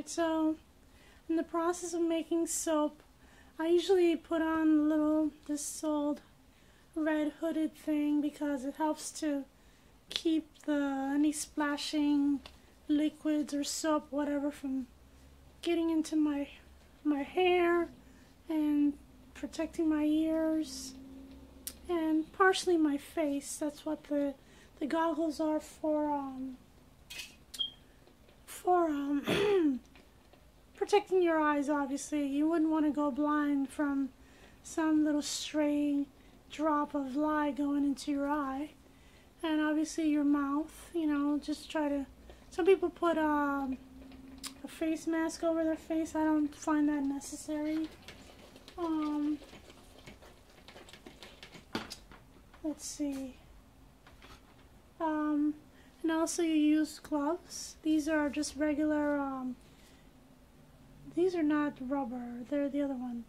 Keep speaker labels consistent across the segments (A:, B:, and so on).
A: Alright, so in the process of making soap, I usually put on this old red hooded thing because it helps to keep any splashing liquids or soap, whatever, from getting into my hair and protecting my ears and partially my face. That's what the goggles are for protecting your eyes. Obviously, you wouldn't want to go blind from some little stray drop of lye going into your eye. And obviously your mouth, you know, just try to, some people put a face mask over their face. I don't find that necessary. Let's see. And also you use gloves. These are just regular, these are not rubber, they're the other one.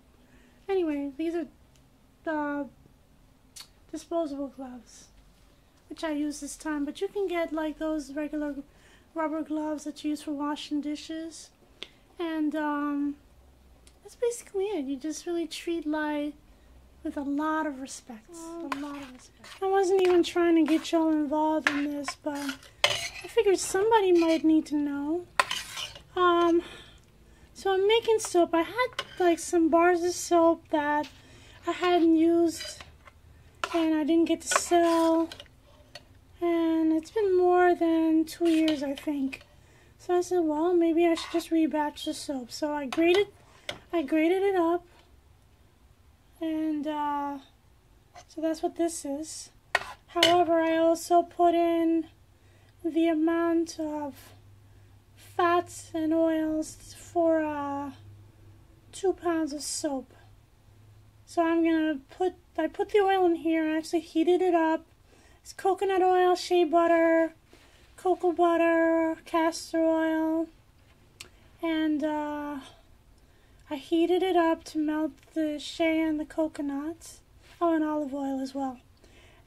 A: Anyway, these are disposable gloves, which I use this time, but you can get like those regular rubber gloves that you use for washing dishes. And that's basically it. You just really treat lye with a lot of respect. A lot of respect. I wasn't even trying to get y'all involved in this, but I figured somebody might need to know. So I'm making soap. I had like some bars of soap that I hadn't used and I didn't get to sell. And it's been more than 2 years, I think. So I said, well, maybe I should just rebatch the soap. So I grated it up. And so that's what this is. However, I also put in the amount of fats and oils for 2 pounds of soap. So I put the oil in here. I actually heated it up. It's coconut oil, shea butter, cocoa butter, castor oil, and I heated it up to melt the shea and the coconut. Oh, and olive oil as well.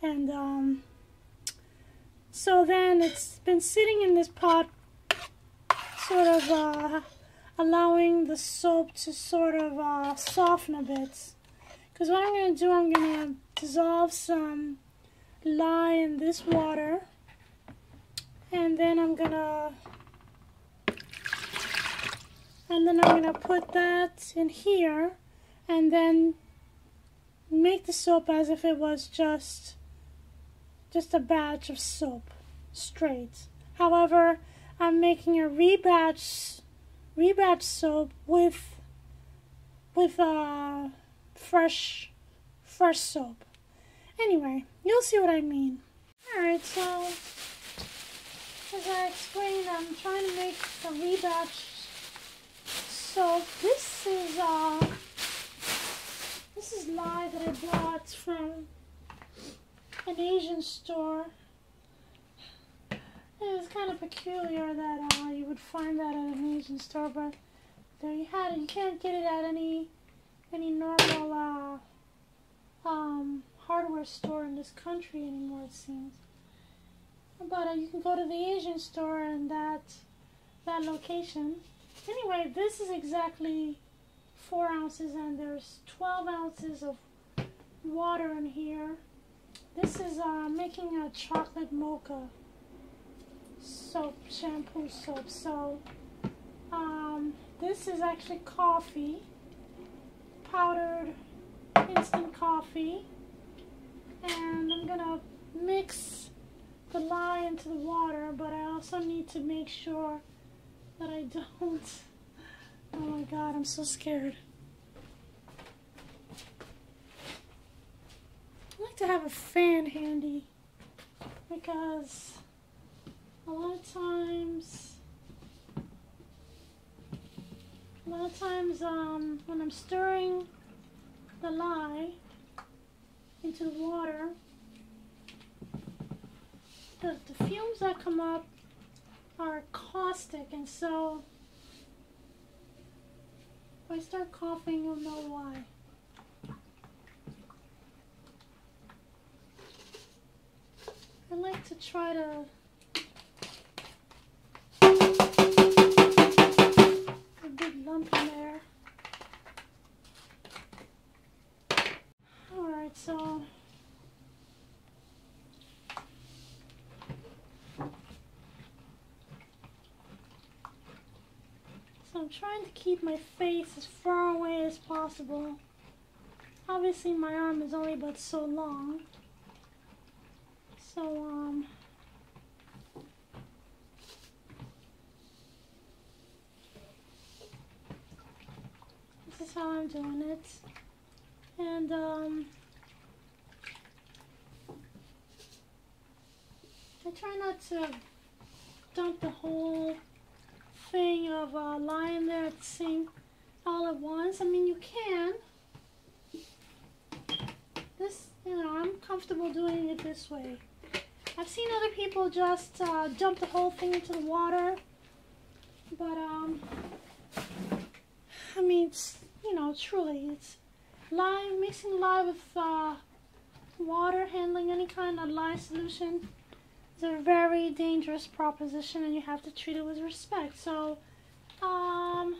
A: And so then it's been sitting in this pot, sort of allowing the soap to sort of soften a bit. Because what I'm going to do, I'm going to dissolve some lye in this water, and then I'm gonna put that in here, and then make the soap as if it was just a batch of soap, straight. However, I'm making a rebatch soap with fresh soap. Anyway, you'll see what I mean. Alright, so as I explained, I'm trying to make a rebatch soap. This is lye that I bought from an Asian store. It was kind of peculiar that you would find that at an Asian store, but there you had it. You can't get it at any normal hardware store in this country anymore, it seems. But you can go to the Asian store in that location. Anyway, this is exactly 4 ounces, and there's 12 ounces of water in here. This is making a chocolate mocha soap, shampoo soap. So this is actually coffee, powdered instant coffee. And I'm gonna mix the lye into the water, but I also need to make sure that I don't. Oh my God, I'm so scared. I like to have a fan handy because a lot of times when I'm stirring the lye into the water, the fumes that come up are caustic, and so if I start coughing, you'll know why. I like to try to So I'm trying to keep my face as far away as possible. Obviously my arm is only but so long. So this is how I'm doing it. And I try not to dump the whole thing of lye in there at the sink all at once. I mean, you can. This, you know, I'm comfortable doing it this way. I've seen other people just dump the whole thing into the water, but I mean, it's, you know, truly, it's lye, mixing lye with water, handling any kind of lye solution is a very dangerous proposition, and you have to treat it with respect. So, and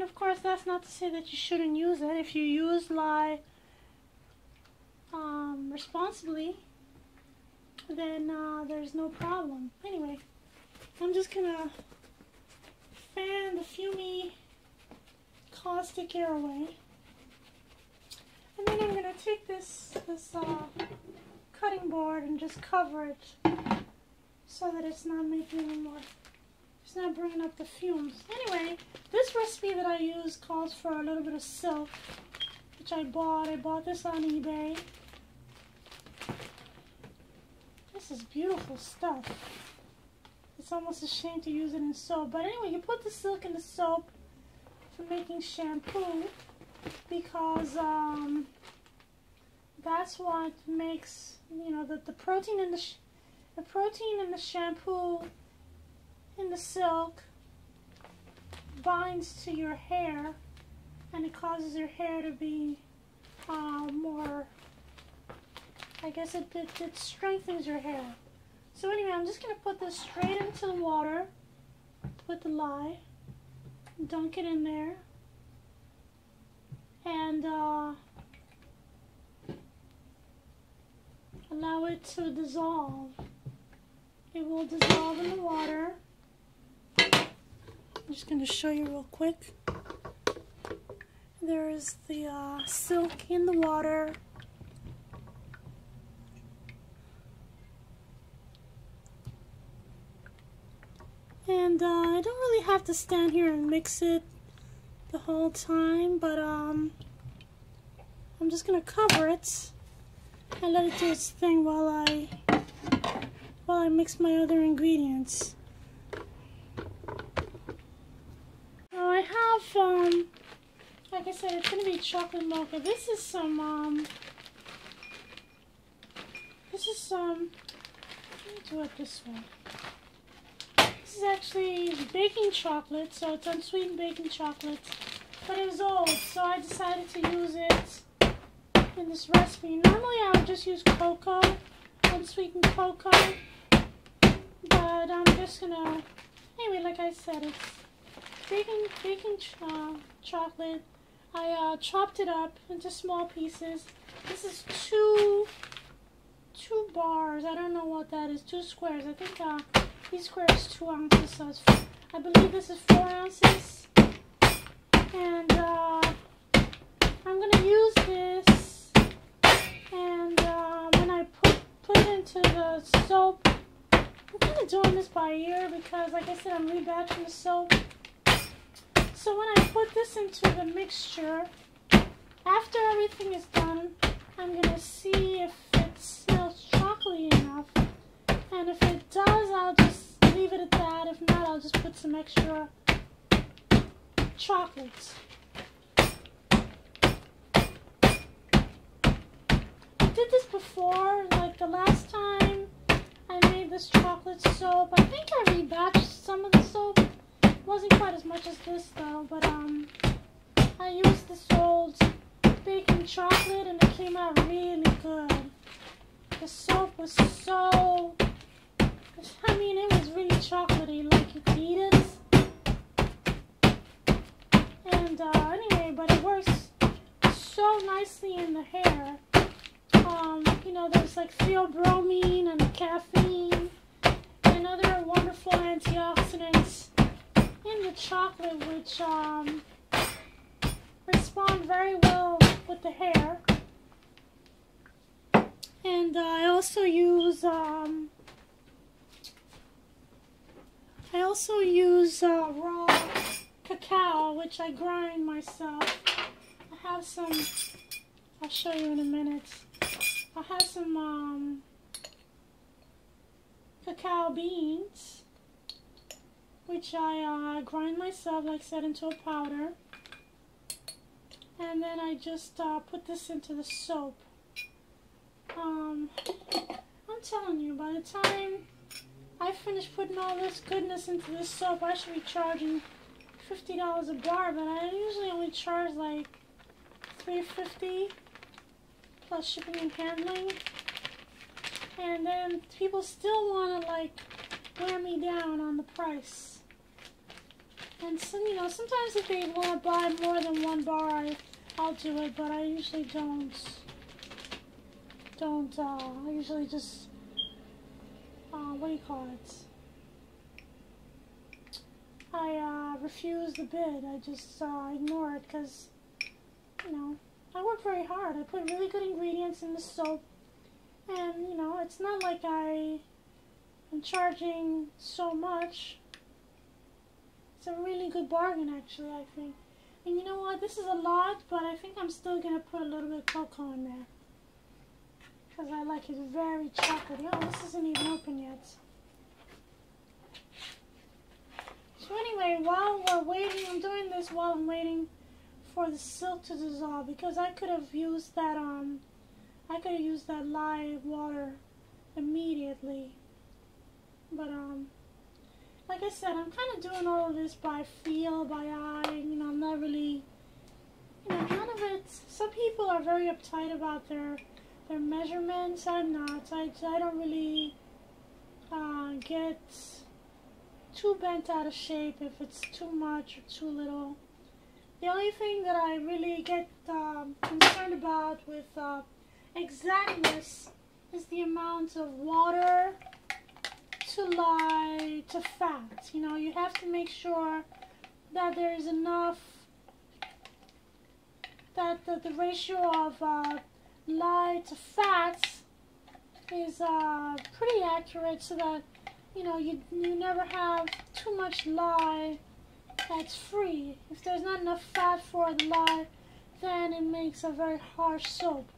A: of course, that's not to say that you shouldn't use it. If you use lye responsibly, then there's no problem. Anyway, I'm just gonna fan the fumy caustic air away, and then I'm gonna take this cutting board and just cover it so that it's not making any more, it's not bringing up the fumes. Anyway, this recipe that I use calls for a little bit of silk, which I bought this on eBay. This is beautiful stuff. It's almost a shame to use it in soap, but anyway, you put the silk in the soap for making shampoo, because that's what makes, you know, the protein in the shampoo in the silk binds to your hair, and it causes your hair to be more, I guess it strengthens your hair. So anyway, I'm just going to put this straight into the water with the lye, dunk it in there, and allow it to dissolve. It will dissolve in the water. I'm just going to show you real quick. There is the silk in the water. And I don't really have to stand here and mix it the whole time, but I'm just going to cover it and let it do its thing while I mix my other ingredients. Now I have, like I said, it's going to be chocolate mocha. This is some, let me do it this way. This is actually baking chocolate, so it's unsweetened baking chocolate, but it was old, so I decided to use it in this recipe. Normally I would just use cocoa, unsweetened cocoa, but I'm just gonna, anyway, like I said, it's baking chocolate. I chopped it up into small pieces. This is two bars, I don't know what that is, 2 squares. I think each square is 2 ounces, so I believe this is 4 ounces. And I'm going to use this, and when I put it into the soap, I'm kind of doing this by ear because, like I said, I'm rebatching the soap. So when I put this into the mixture, after everything is done, I'm going to see if it smells chocolatey enough. And if it does, I'll just leave it at that. If not, I'll just put some extra chocolate. I did this before, like the last time I made this chocolate soap. I think I rebatched some of the soap. It wasn't quite as much as this though, but I used this old baking chocolate and it came out really good. The soap was so, I mean, it was really chocolatey, like you could eat it. And anyway, but it works so nicely in the hair. You know, there's like theobromine and caffeine and other wonderful antioxidants the chocolate, which respond very well with the hair. And I also use raw cacao, which I grind myself. I have some. I'll show you in a minute. I have some cacao beans, which I grind myself, like I said, into a powder. And then I just put this into the soap. I'm telling you, by the time I finish putting all this goodness into this soap, I should be charging $50 a bar, but I usually only charge like $3.50 plus shipping and handling. And then people still want to like wear me down on the price. And so, you know, sometimes if they want to buy more than one bar, I'll do it, but I usually don't. I usually just, what do you call it? I refuse the bid. I just ignore it because, you know, I work very hard. I put really good ingredients in the soap, and, you know, it's not like I am charging so much. It's a really good bargain, actually, I think. And you know what? This is a lot, but I think I'm still going to put a little bit of cocoa in there, because I like it very chocolatey. Oh, this isn't even open yet. So anyway, while we're waiting, I'm doing this while I'm waiting for the silk to dissolve, because I could have used that live water immediately. But like I said, I'm kind of doing all of this by feel, by eye. You know, I'm not really, you know, none of it. Some people are very uptight about their measurements. I'm not. I don't really get too bent out of shape if it's too much or too little. The only thing that I really get concerned about with exactness is the amount of water to lye to fat. You know, you have to make sure that there is enough, that the ratio of lye to fats is pretty accurate, so that, you know, you never have too much lye that's free. If there's not enough fat for the lye, then it makes a very harsh soap.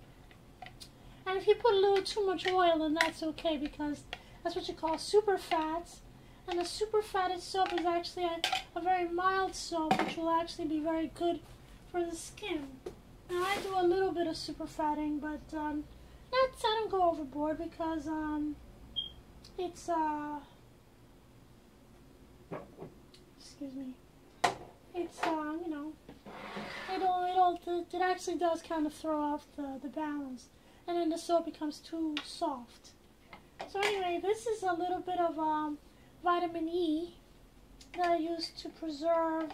A: And if you put a little too much oil, then that's okay, because that's what you call super fats. And a super fatted soap is actually a very mild soap, which will actually be very good for the skin. Now, I do a little bit of super fatting, but I don't go overboard, because it's excuse me. It's you know, it actually does kind of throw off the balance, and then the soap becomes too soft. So anyway, this is a little bit of vitamin E that I use to preserve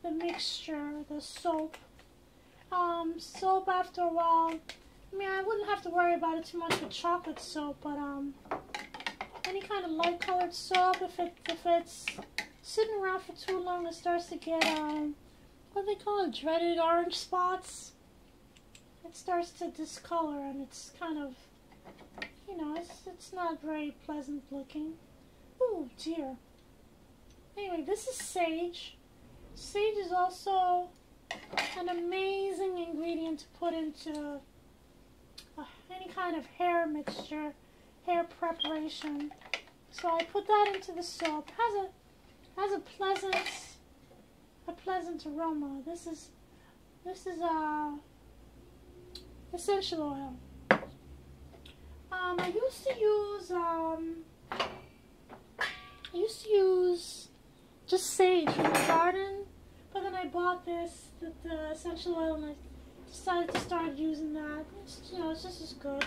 A: the mixture, the soap. Soap, after a while, I mean, I wouldn't have to worry about it too much with chocolate soap, but any kind of light colored soap, if it's sitting around for too long, it starts to get what they call it, dreaded orange spots. It starts to discolor, and it's kind of, you know, it's not very pleasant looking. Oh dear. Anyway, this is sage. Sage is also an amazing ingredient to put into any kind of hair mixture, hair preparation. So I put that into the soap. Has a pleasant aroma. This is essential oil. I used to use just sage from the garden, but then I bought the essential oil, and I decided to start using that. You know, it's just as good.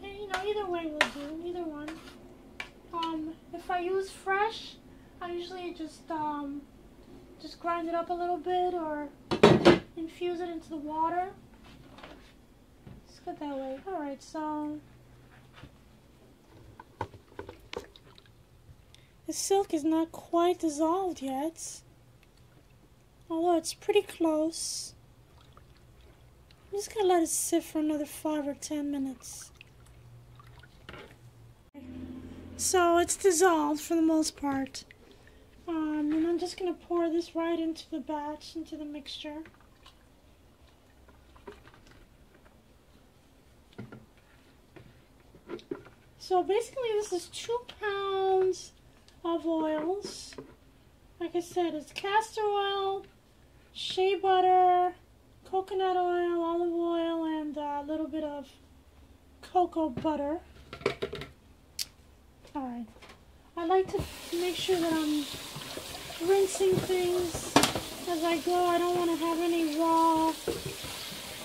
A: And, you know, either way will do. Either one. If I use fresh, I usually just grind it up a little bit or infuse it into the water. It's good that way. Alright, so The silk is not quite dissolved yet, although it's pretty close. I'm just going to let it sit for another 5 or 10 minutes. So it's dissolved for the most part. And I'm just going to pour this right into the batch, into the mixture. So basically this is 2 pounds of oils. Like I said, it's castor oil, shea butter, coconut oil, olive oil, and a little bit of cocoa butter. Alright. I like to make sure that I'm rinsing things as I go. I don't want to have any raw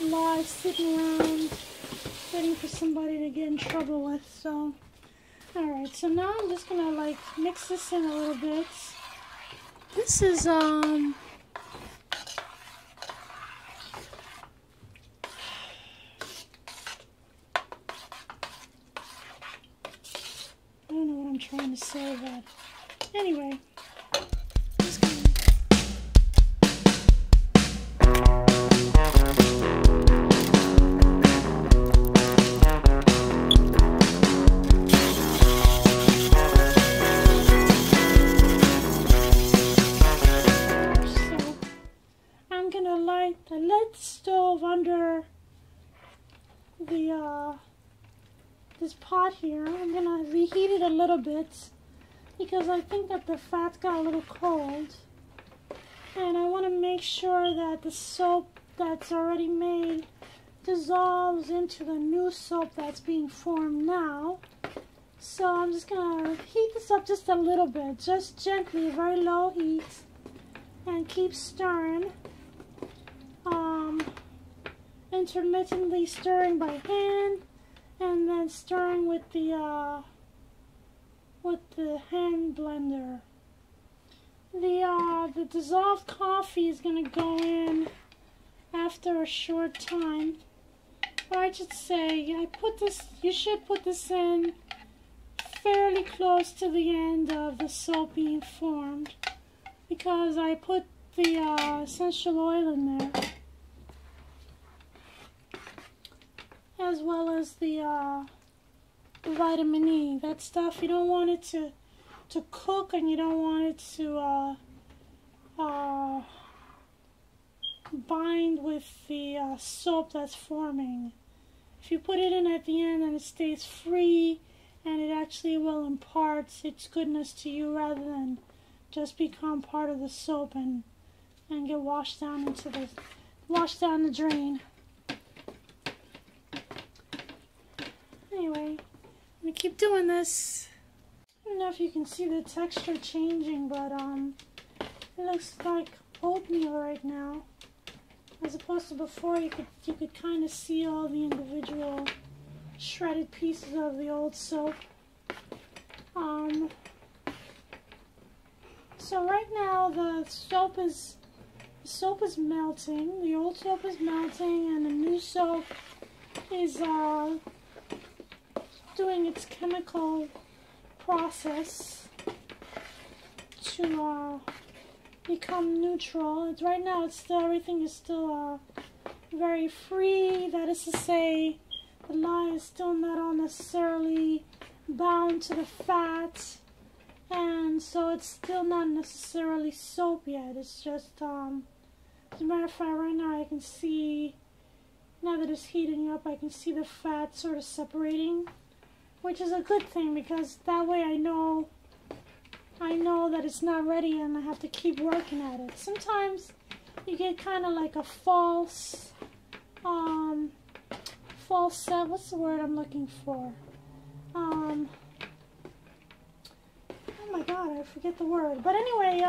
A: lye sitting around waiting for somebody to get in trouble with. So, alright, so now I'm just gonna like mix this in a little bit. This is I don't know what I'm trying to say, but anyway. I lit the stove under the this pot here. I'm gonna reheat it a little bit because I think that the fat got a little cold, and I want to make sure that the soap that's already made dissolves into the new soap that's being formed now. So I'm just gonna heat this up just a little bit, just gently, very low heat, and keep stirring. Intermittently stirring by hand, and then stirring with the hand blender. The dissolved coffee is going to go in after a short time. Or I should say, you should put this in fairly close to the end of the soap being formed, because I put the essential oil in there, as well as the vitamin E. That stuff, you don't want it to cook, and you don't want it to bind with the soap that's forming. If you put it in at the end, then it stays free, and it actually will impart its goodness to you rather than just become part of the soap and get washed down the drain. Anyway, I'm gonna keep doing this. I don't know if you can see the texture changing, but it looks like oatmeal right now, as opposed to before. You could kind of see all the individual shredded pieces of the old soap. So right now the soap is melting. The old soap is melting, and the new soap is doing its chemical process to become neutral. Right now, everything is still very free. That is to say, the lye is still not all necessarily bound to the fat, and so it's still not necessarily soap yet. It's just, as a matter of fact, right now I can see, now that it's heating up, I can see the fat sort of separating, which is a good thing, because that way I know that it's not ready and I have to keep working at it. Sometimes you get kind of like a false what's the word I'm looking for? Oh my god, I forget the word. But anyway,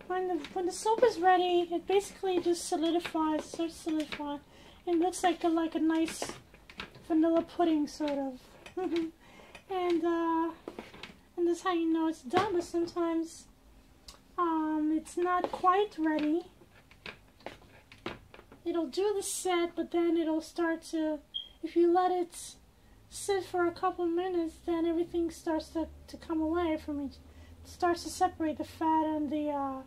A: when the soap is ready, it basically just solidifies, starts to solidify. It looks like a nice vanilla pudding, sort of. and this is how you know it's done. But sometimes it's not quite ready. It'll do the set, but then it'll start to, if you let it sit for a couple minutes, then everything starts to come away from each. It starts to separate the fat and the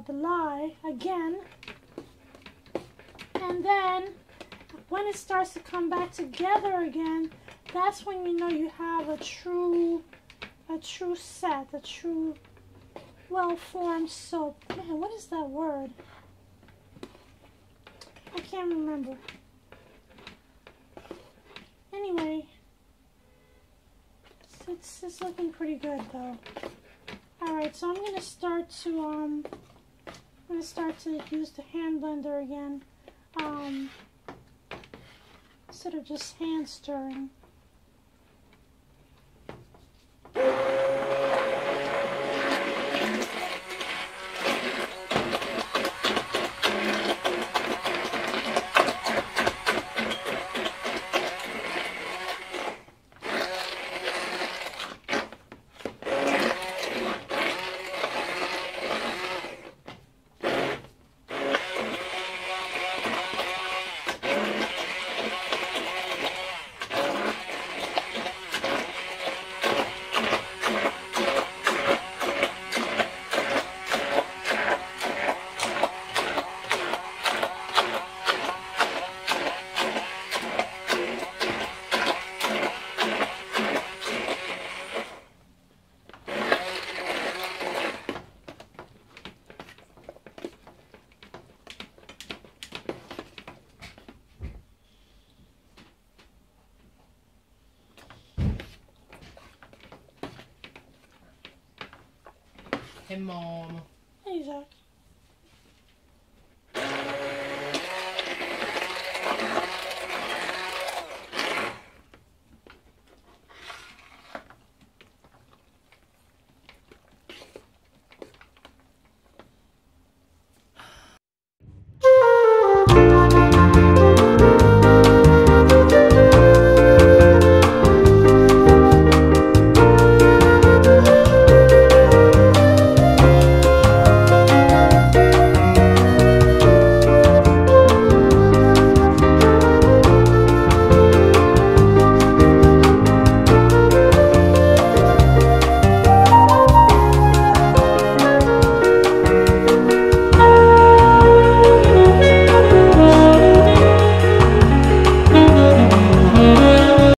A: lye again. And then when it starts to come back together again, that's when you know you have a true set, a true well-formed soap. Man, what is that word? I can't remember. Anyway, it's looking pretty good though. All right, so I'm gonna start to use the hand blender again, instead of just hand stirring.
B: Hey, Mom.
A: Hey, Zach.